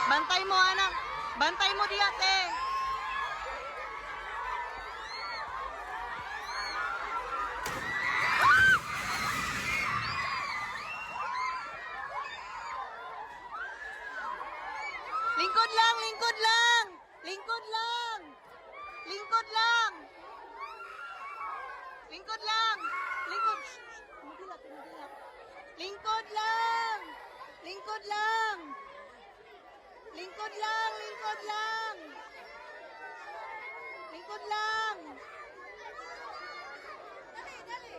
Bantay mo, anak. Bantay mo di ate. Lingkod lang, lingkod lang. Lingkod lang. Lingkod lang. Lingkod lang. Lingkod. Mudilat, mudilat. Lingkod lang. Lingkod lang. Lingkod lang, lingkod lang. Lingkod lang. Dali, dali.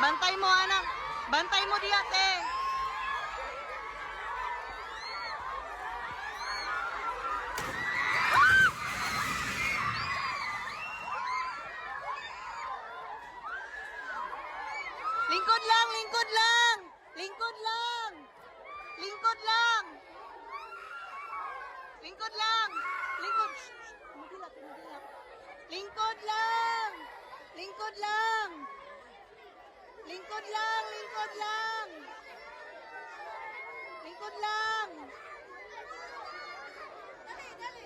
Bantay mo, anak. Bantay mo di ate. Lingkod lang, lingkod lang. Lingkod lang. Lingkod lang. Lingkod lang. Lingkod. Mudilat, mudilat. Lingkod lang. Lingkod lang. Lingkod lang, lingkod lang. Lingkod lang. Dali, dali.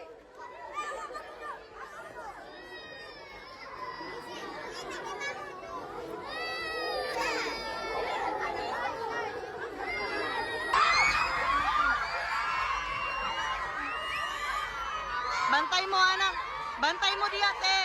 Bantay mo, anak. Bantay mo di ate.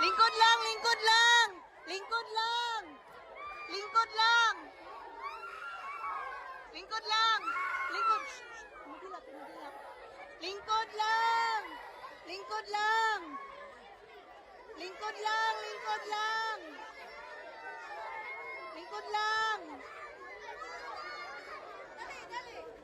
Lingkod lang, lingkod lang. Lingkod lang. Lingkod lang. Lingkod lang. Lingkod. Mudilat, mudilat. Lingkod lang. Lingkod lang. Lingkod lang, lingkod lang. Lingkod lang. Dali, dali.